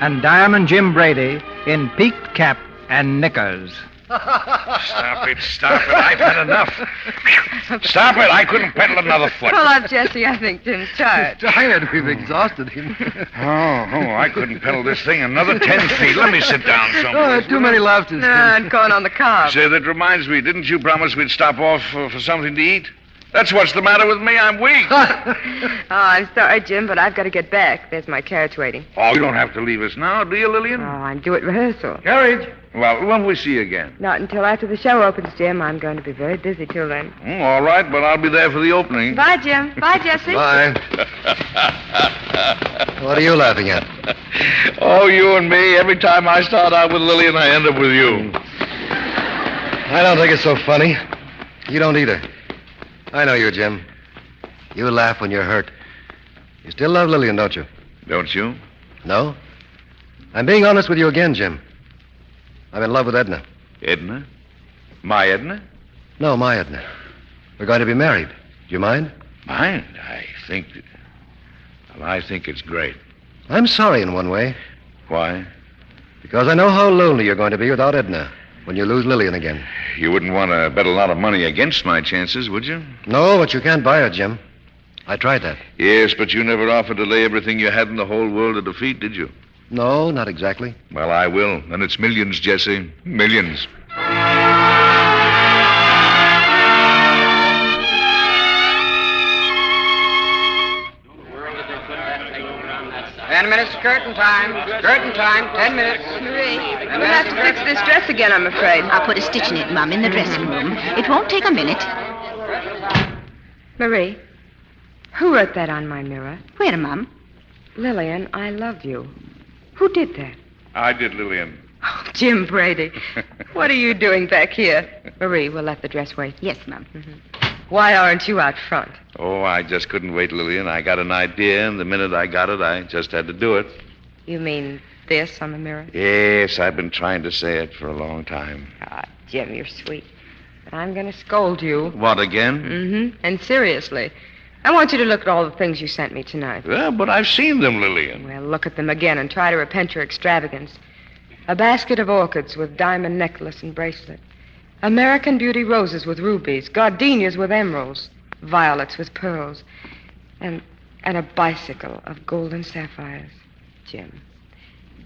and Diamond Jim Brady in peaked cap and knickers. Stop it. I've had enough. Stop it. I couldn't pedal another foot. Pull up, Jesse. I think Jim's tired. Tired? We've exhausted him. I couldn't pedal this thing another 10 feet. Let me sit down somewhere. Too many lobsters. And going on the cob. Say, that reminds me, didn't you promise we'd stop off for something to eat? That's what's the matter with me. I'm weak. I'm sorry, Jim, but I've got to get back. There's my carriage waiting. Oh, you don't have to leave us now, do you, Lillian? Oh, I'm due at rehearsal. Carriage? Well, when will we see you again? Not until after the show opens, Jim. I'm going to be very busy till then. All right, but I'll be there for the opening. Bye, Jim. Bye, Jesse. Bye. What are you laughing at? Oh, you and me. Every time I start out with Lillian, I end up with you. I don't think it's so funny. You don't either. I know you, Jim. You laugh when you're hurt. You still love Lillian, don't you? Don't you? No? I'm being honest with you again, Jim. I'm in love with Edna. Edna? My Edna? No, my Edna. We're going to be married. Do you mind? Mind? I think it's great. I'm sorry in one way. Why? Because I know how lonely you're going to be without Edna when you lose Lillian again. You wouldn't want to bet a lot of money against my chances, would you? No, but you can't buy her, Jim. I tried that. Yes, but you never offered to lay everything you had in the whole world at her feet, did you? No, not exactly. Well, I will. And it's millions, Jesse. Millions. Ten minutes to curtain time. Curtain time. 10 minutes. Marie, we'll have to fix this dress again, I'm afraid. I'll put a stitch in it, Mum, in the dressing room. It won't take a minute. Marie, who wrote that on my mirror? Where, Mum? Lillian, I love you. Who did that? I did, Lillian. Oh, Jim Brady. What are you doing back here? Marie, we'll let the dress wait. Yes, Mum. Why aren't you out front? Oh, I just couldn't wait, Lillian. I got an idea, and the minute I got it, I just had to do it. You mean this on the mirror? Yes, I've been trying to say it for a long time. Ah, Jim, you're sweet. But I'm going to scold you. What, again? Mm-hmm. And seriously. I want you to look at all the things you sent me tonight. Well, but I've seen them, Lillian. Well, look at them again and try to repent your extravagance. A basket of orchids with diamond necklace and bracelet. American Beauty roses with rubies. Gardenias with emeralds. Violets with pearls. And a bicycle of gold and sapphires. Jim,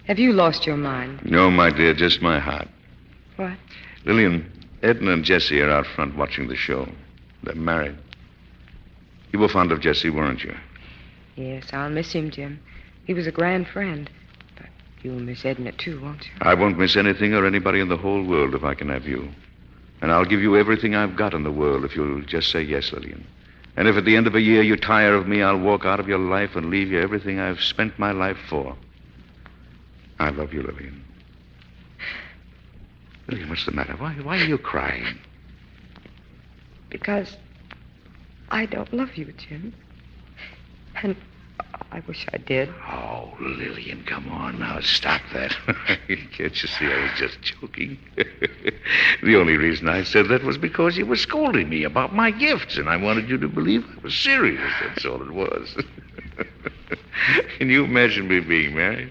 have you lost your mind? No, my dear, just my heart. What? Lillian, Edna and Jessie are out front watching the show. They're married. You were fond of Jessie, weren't you? Yes, I'll miss him, Jim. He was a grand friend. But you'll miss Edna, too, won't you? I won't miss anything or anybody in the whole world if I can have you. And I'll give you everything I've got in the world if you'll just say yes, Lillian. And if at the end of a year you tire of me, I'll walk out of your life and leave you everything I've spent my life for. I love you, Lillian. Lillian, what's the matter? Why are you crying? Because I don't love you, Jim. And I wish I did. Oh, Lillian, come on now. Stop that. Can't you see I was just joking? The only reason I said that was because you were scolding me about my gifts, and I wanted you to believe I was serious. That's all it was. Can you imagine me being married?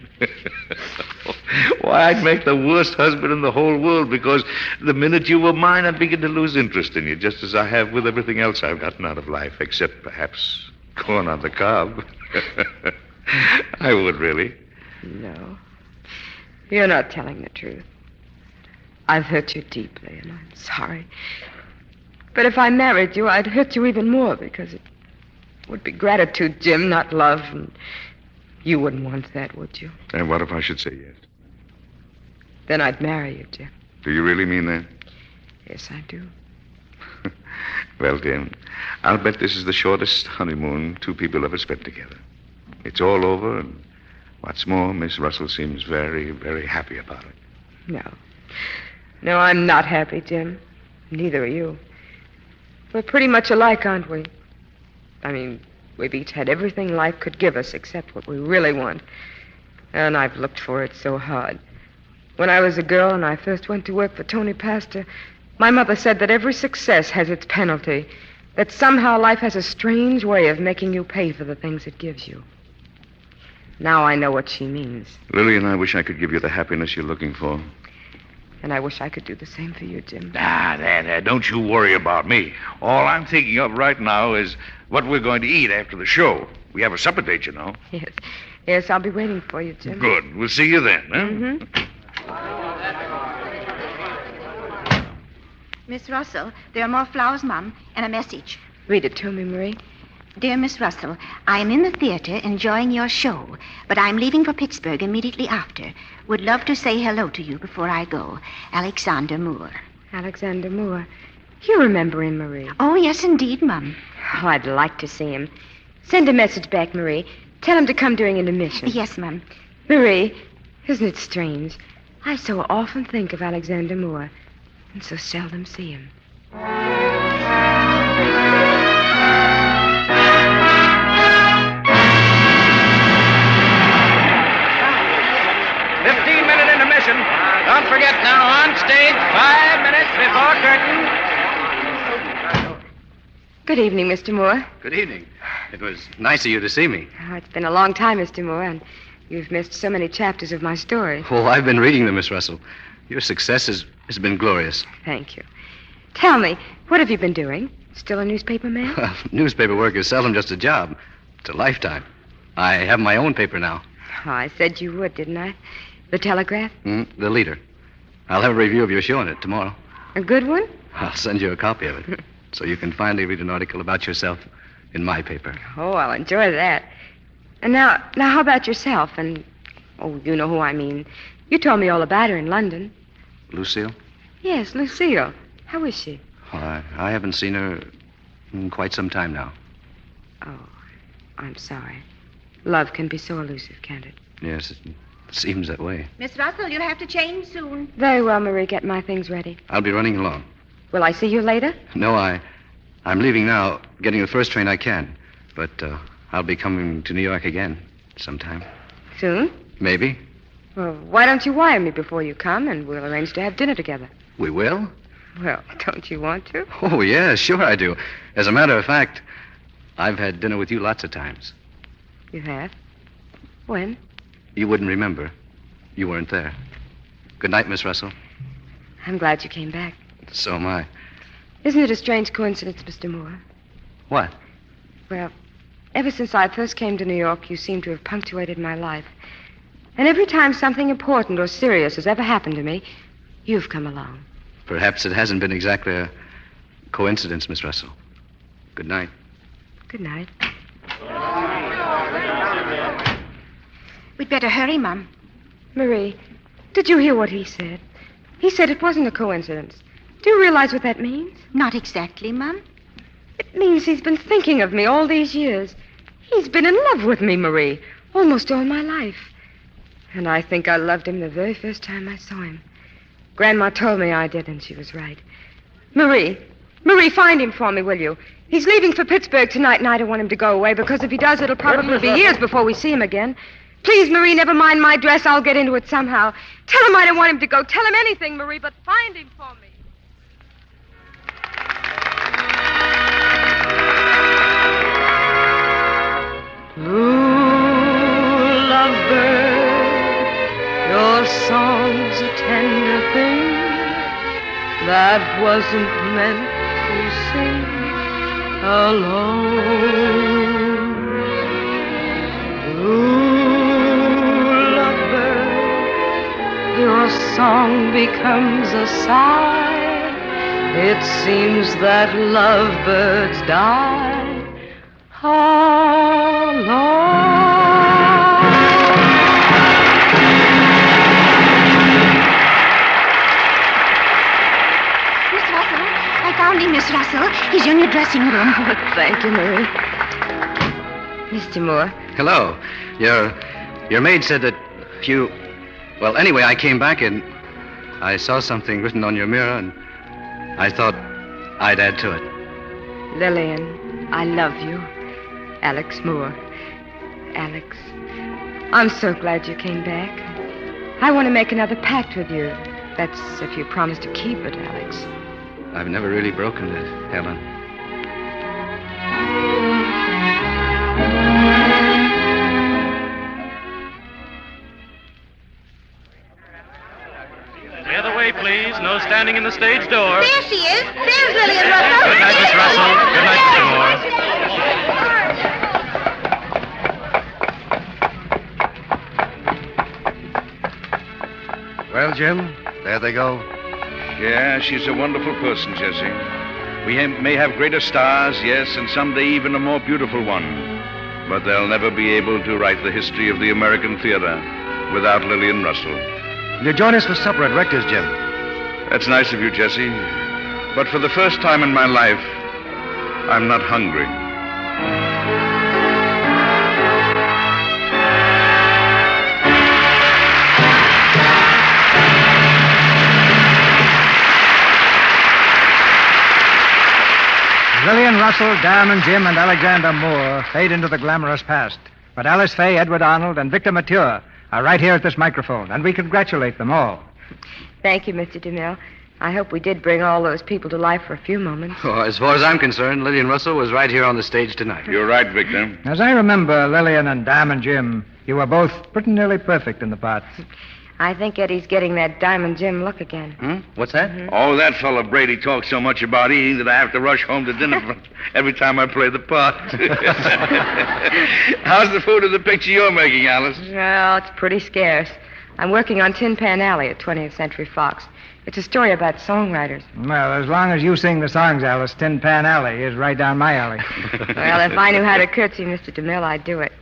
Why, I'd make the worst husband in the whole world because the minute you were mine, I'd begin to lose interest in you, just as I have with everything else I've gotten out of life, except perhaps corn on the cob. I would, really. No. You're not telling the truth. I've hurt you deeply, and I'm sorry. But if I married you, I'd hurt you even more because it would be gratitude, Jim, not love. And you wouldn't want that, would you? And what if I should say yes? Then I'd marry you, Jim. Do you really mean that? Yes, I do. Well, Jim, I'll bet this is the shortest honeymoon two people ever spent together. It's all over, and what's more, Miss Russell seems very, very happy about it. No. No, I'm not happy, Jim. Neither are you. We're pretty much alike, aren't we? I mean, we've each had everything life could give us except what we really want. And I've looked for it so hard. When I was a girl and I first went to work for Tony Pastor, my mother said that every success has its penalty, that somehow life has a strange way of making you pay for the things it gives you. Now I know what she means. Lillian, I wish I could give you the happiness you're looking for. And I wish I could do the same for you, Jim. There. Don't you worry about me. All I'm thinking of right now is what we're going to eat after the show. We have a supper date, you know. Yes. Yes, I'll be waiting for you, Jim. Good. We'll see you then, huh? Mm-hmm. Miss Russell, there are more flowers, Mum, and a message. Read it to me, Marie. Dear Miss Russell, I am in the theater enjoying your show, but I'm leaving for Pittsburgh immediately after. Would love to say hello to you before I go. Alexander Moore. Alexander Moore. You remember him, Marie? Oh, yes, indeed, Mum. Oh, I'd like to see him. Send a message back, Marie. Tell him to come during intermission. Yes, Mum. Marie, isn't it strange? I so often think of Alexander Moore and so seldom see him. 15-minute intermission. Don't forget now, on stage, 5 minutes before curtain. Good evening, Mr. Moore. Good evening. It was nice of you to see me. Oh, it's been a long time, Mr. Moore, and you've missed so many chapters of my story. Oh, I've been reading them, Miss Russell. Your success has been glorious. Thank you. Tell me, what have you been doing? Still a newspaper man? Newspaper work is seldom just a job. It's a lifetime. I have my own paper now. Oh, I said you would, didn't I? The Telegraph? The Leader. I'll have a review of your show in it tomorrow. A good one? I'll send you a copy of it, so you can finally read an article about yourself in my paper. Oh, I'll enjoy that. And now how about yourself? And Oh, you know who I mean. You told me all about her in London. Lucille? Yes, Lucille. How is she? Oh, I haven't seen her in quite some time now. Oh, I'm sorry. Love can be so elusive, can't it? Yes, it seems that way. Miss Russell, you'll have to change soon. Very well, Marie. Get my things ready. I'll be running along. Will I see you later? No, I'm leaving now, getting the first train I can. But I'll be coming to New York again sometime. Soon? Maybe. Well, why don't you wire me before you come, and we'll arrange to have dinner together? We will? Well, don't you want to? Oh, yeah, sure I do. As a matter of fact, I've had dinner with you lots of times. You have? When? You wouldn't remember. You weren't there. Good night, Miss Russell. I'm glad you came back. So am I. Isn't it a strange coincidence, Mr. Moore? What? Well, ever since I first came to New York, you seem to have punctuated my life. And every time something important or serious has ever happened to me, you've come along. Perhaps it hasn't been exactly a coincidence, Miss Russell. Good night. Good night. We'd better hurry, Mum. Marie, did you hear what he said? He said it wasn't a coincidence. Do you realize what that means? Not exactly, Mum. It means he's been thinking of me all these years. He's been in love with me, Marie, almost all my life. And I think I loved him the very first time I saw him. Grandma told me I did, and she was right. Marie, find him for me, will you? He's leaving for Pittsburgh tonight, and I don't want him to go away, because if he does, it'll probably be years before we see him again. Please, Marie, never mind my dress. I'll get into it somehow. Tell him I don't want him to go. Tell him anything, Marie, but find him for me. Blue lovebird, your song's a tender thing that wasn't meant to sing alone. Blue lovebird, your song becomes a sigh. It seems that lovebirds die Miss Russell. He's in your dressing room. Oh, thank you, Marie. Mr. Moore. Hello. Your maid said that you... Well, anyway, I came back and I saw something written on your mirror, and I thought I'd add to it. Lillian, I love you. Alex Moore. Alex, I'm so glad you came back. I want to make another pact with you. That's if you promise to keep it, Alex. I've never really broken it, Helen. The other way, please. No standing in the stage door. There she is. There's Lillian Russell. Good night, Miss Russell. Good night, Mr. Moore. Well, Jim, there they go. Yeah, she's a wonderful person, Jesse. We may have greater stars, yes, and someday even a more beautiful one. But they'll never be able to write the history of the American theater without Lillian Russell. You join us for supper at Rector's, Jim. That's nice of you, Jesse. But for the first time in my life, I'm not hungry. Lillian Russell, Diamond Jim, and Alexander Moore fade into the glamorous past. But Alice Faye, Edward Arnold, and Victor Mature are right here at this microphone, and we congratulate them all. Thank you, Mr. DeMille. I hope we did bring all those people to life for a few moments. Oh, as far as I'm concerned, Lillian Russell was right here on the stage tonight. You're right, Victor. As I remember, Lillian and Diamond Jim, you were both pretty nearly perfect in the parts. I think Eddie's getting that Diamond Jim look again. What's that? Mm-hmm. Oh, that fellow Brady talks so much about eating that I have to rush home to dinner every time I play the part. How's the food of the picture you're making, Alice? Well, it's pretty scarce. I'm working on Tin Pan Alley at 20th Century Fox. It's a story about songwriters. Well, as long as you sing the songs, Alice, Tin Pan Alley is right down my alley. Well, if I knew how to curtsy, Mr. DeMille, I'd do it.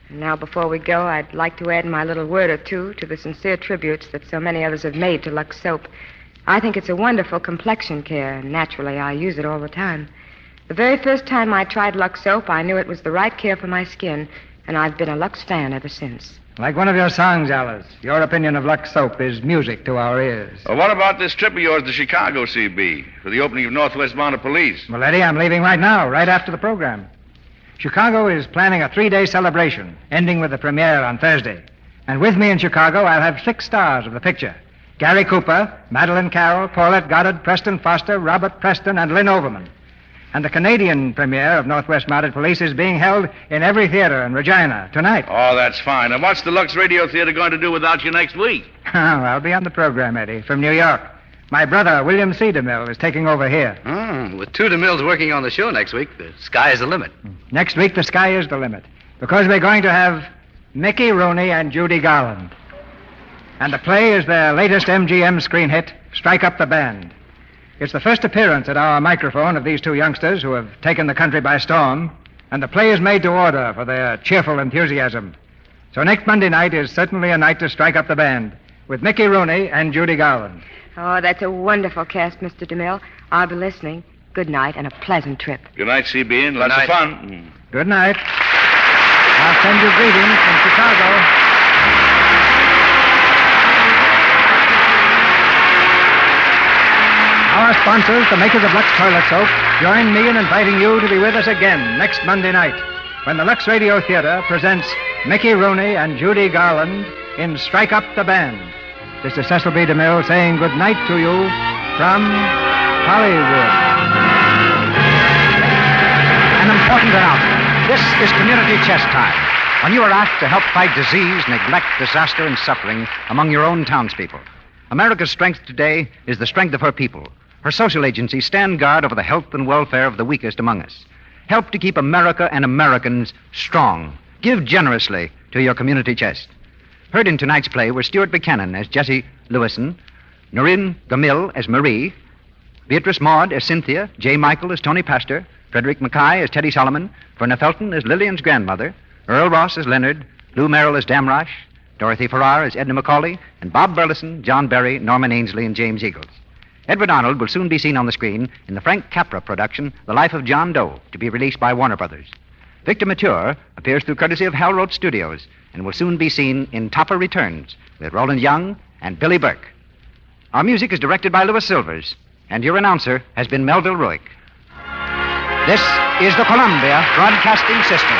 Now, before we go, I'd like to add my little word or two to the sincere tributes that so many others have made to Lux Soap. I think it's a wonderful complexion care, and naturally, I use it all the time. The very first time I tried Lux Soap, I knew it was the right care for my skin, and I've been a Lux fan ever since. Like one of your songs, Alice. Your opinion of Lux Soap is music to our ears. Well, what about this trip of yours to Chicago, CB, for the opening of Northwest Mounted Police? Well, Eddie, I'm leaving right now, right after the program. Chicago is planning a 3-day celebration, ending with the premiere on Thursday. And with me in Chicago, I'll have 6 stars of the picture. Gary Cooper, Madeline Carroll, Paulette Goddard, Preston Foster, Robert Preston, and Lynn Overman. And the Canadian premiere of Northwest Mounted Police is being held in every theater in Regina tonight. Oh, that's fine. And what's the Lux Radio Theater going to do without you next week? Oh, I'll be on the program, Eddie, from New York. My brother, William C. DeMille, is taking over here. With 2 DeMilles working on the show next week, the sky is the limit. Next week, the sky is the limit, because we're going to have Mickey Rooney and Judy Garland. And the play is their latest MGM screen hit, Strike Up the Band. It's the first appearance at our microphone of these 2 youngsters who have taken the country by storm, and the play is made to order for their cheerful enthusiasm. So next Monday night is certainly a night to strike up the band, with Mickey Rooney and Judy Garland. Oh, that's a wonderful cast, Mr. DeMille. I'll be listening. Good night and a pleasant trip. Good night, CB, and lots of fun. Good night. I'll send you greetings from Chicago. Our sponsors, the makers of Lux Toilet Soap, join me in inviting you to be with us again next Monday night when the Lux Radio Theater presents Mickey Rooney and Judy Garland in Strike Up the Band. This is Cecil B. DeMille saying good night to you from Hollywood. An important announcement. This is Community Chest Time, when you are asked to help fight disease, neglect, disaster, and suffering among your own townspeople. America's strength today is the strength of her people. Her social agencies stand guard over the health and welfare of the weakest among us. Help to keep America and Americans strong. Give generously to your community chest. Heard in tonight's play were Stuart Buchanan as Jessie Lewison, Noreen Gamil as Marie, Beatrice Maud as Cynthia, J. Michael as Tony Pastor, Frederick Mackay as Teddy Solomon, Verna Felton as Lillian's grandmother, Earl Ross as Leonard, Lou Merrill as Damrosch, Dorothy Farrar as Edna Macaulay, and Bob Burleson, John Berry, Norman Ainsley, and James Eagles. Edward Arnold will soon be seen on the screen in the Frank Capra production, The Life of John Doe, to be released by Warner Brothers. Victor Mature appears through courtesy of Hal Roach Studios and will soon be seen in Topper Returns with Roland Young and Billy Burke. Our music is directed by Louis Silvers, and your announcer has been Melville Ruick. This is the Columbia Broadcasting System.